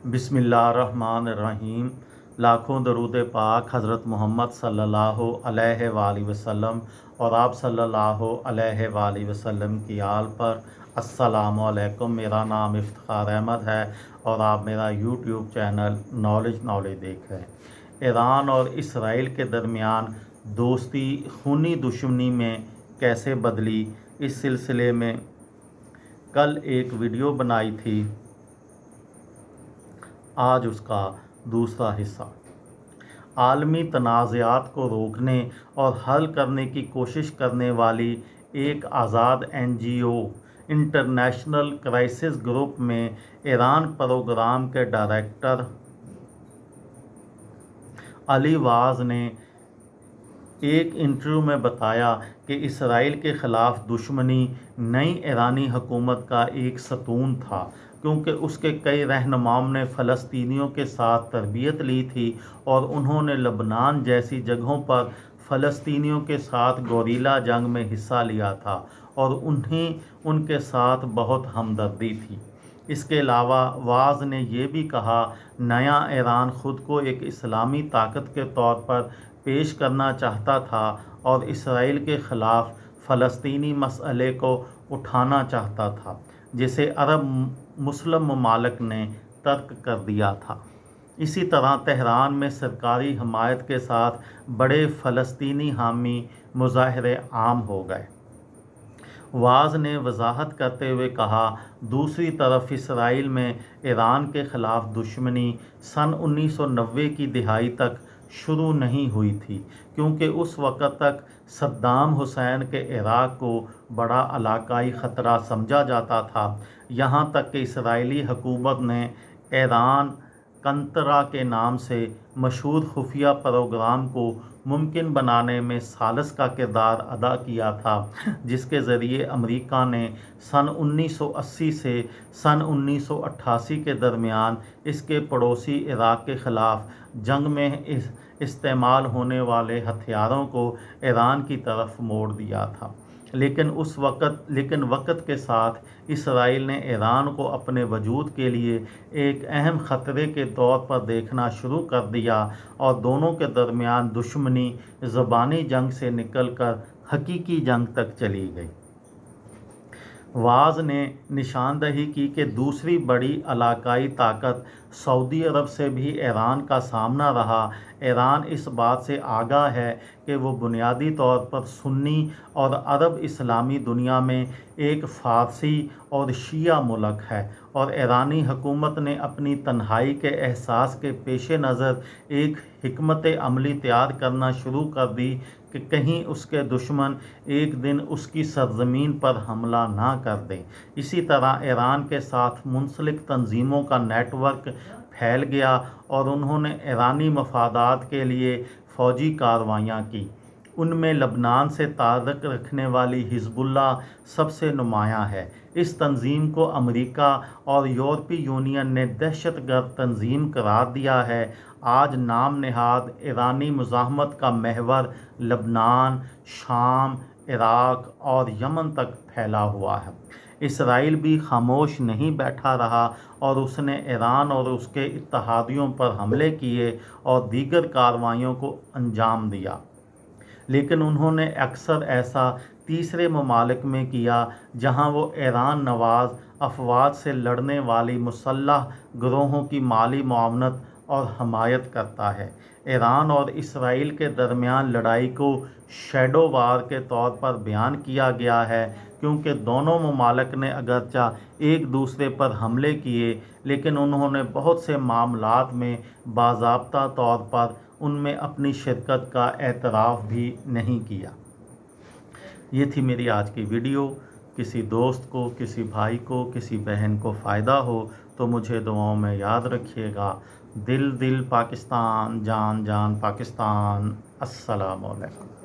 बिस्मिल्लाहिर्रहमानिर्रहीम। लाखों दरूद पाक हज़रत मोहम्मद सल्लल्लाहु अलैहि वसल्लम और आप सल्लल्लाहु अलैहि वसल्लम की आल पर। अस्सलामु अलैकुम। मेरा नाम इफ्तिखार अहमद है और आप मेरा यूट्यूब चैनल नॉलेज देख रहे हैं। ईरान और इसराइल के दरमियान दोस्ती खूनी दुश्मनी में कैसे बदली, इस सिलसिले में कल एक वीडियो बनाई थी, आज उसका दूसरा हिस्सा। आलमी तनाज़ात को रोकने और हल करने की कोशिश करने वाली एक आज़ाद NGO इंटरनेशनल क्राइसिस ग्रुप में ईरान प्रोग्राम के डायरेक्टर अली वाज ने एक इंटरव्यू में बताया कि इसराइल के ख़िलाफ़ दुश्मनी नई ईरानी हुकूमत का एक सतून था, क्योंकि उसके कई रहनुमाओं ने फ़लस्तीनियों के साथ तरबियत ली थी और उन्होंने लबनान जैसी जगहों पर फ़लस्तीनियों के साथ गोरीला जंग में हिस्सा लिया था और उन्हें उनके साथ बहुत हमदर्दी थी। इसके अलावा वाज ने यह भी कहा, नया ईरान ख़ुद को एक इस्लामी ताकत के तौर पर पेश करना चाहता था और इसराइल के ख़िलाफ़ फ़लस्तीनी मसले को उठाना चाहता था, जिसे अरब मुस्लिम ममालिक ने तर्क कर दिया था। इसी तरह तेहरान में सरकारी हमायत के साथ बड़े फ़लस्तीनी हामी मुज़ाहरे आम हो गए। वाज ने वजाहत करते हुए कहा, दूसरी तरफ इसराइल में ईरान के ख़िलाफ़ दुश्मनी सन 1990 की दिहाई तक शुरू नहीं हुई थी, क्योंकि उस वक़्त तक सद्दाम हुसैन के इराक़ को बड़ा इलाकाई ख़तरा समझा जाता था। यहाँ तक कि इसराइली हुकूमत ने ईरान कंतरा के नाम से मशहूर खुफिया प्रोग्राम को मुमकिन बनाने में सालिस का किरदार अदा किया था, जिसके ज़रिए अमेरिका ने सन 1980 से सन 1988 के दरमियान इसके पड़ोसी इराक़ के ख़िलाफ़ जंग में इस्तेमाल होने वाले हथियारों को ईरान की तरफ मोड़ दिया था। लेकिन वक़्त के साथ इसराइल ने ईरान को अपने वजूद के लिए एक अहम ख़तरे के तौर पर देखना शुरू कर दिया और दोनों के दरमियान दुश्मनी ज़बानी जंग से निकलकर हकीकी जंग तक चली गई। वाज ने निशानदही की कि दूसरी बड़ी इलाकाई ताकत सऊदी अरब से भी ईरान का सामना रहा। ईरान इस बात से आगाह है कि वो बुनियादी तौर पर सुन्नी और अरब इस्लामी दुनिया में एक फ़ारसी और शिया मुल्क है, और ईरानी हुकूमत ने अपनी तन्हाई के एहसास के पेश नज़र एक हिकमत अमली तैयार करना शुरू कर दी कि कहीं उसके दुश्मन एक दिन उसकी सरज़मीन पर हमला ना कर दें। इसी तरह ईरान के साथ मुंसलिक तंजीमों का नेटवर्क फैल गया और उन्होंने ईरानी मफादात के लिए फ़ौजी कार्रवाइयाँ की। उनमें लबनान से ताल्लुक़ रखने वाली हिज़्बुल्लाह सबसे नुमायाँ है। इस तंजीम को अमेरिका और यूरोपीय यूनियन ने दहशतगर्द तंजीम करार दिया है। आज नाम नहाद ईरानी मुज़ाहमत का महवर लबनान, शाम, इराक़ और यमन तक फैला हुआ है। इसराइल भी खामोश नहीं बैठा रहा और उसने ईरान और उसके इत्तहादियों पर हमले किए और दीगर कार्रवाइयों को अंजाम दिया, लेकिन उन्होंने अक्सर ऐसा तीसरे ममालिक में किया जहां वो ईरान नवाज़ अफवाज से लड़ने वाली मुसल्लह ग्रोहों की माली मुआवनत और हमायत करता है। ईरान और इसराइल के दरमियान लड़ाई को शैडो वार के तौर पर बयान किया गया है, क्योंकि दोनों ममालिक ने अगरचा एक दूसरे पर हमले किए, लेकिन उन्होंने बहुत से मामलात में बाज़ाब्ता तौर पर उनमें अपनी शिरकत का एतराफ़ भी नहीं किया। ये थी मेरी आज की वीडियो। किसी दोस्त को, किसी भाई को, किसी बहन को फ़ायदा हो तो मुझे दुआओं में याद रखिएगा। दिल दिल पाकिस्तान, जान जान पाकिस्तान। अस्सलामु अलैकुम।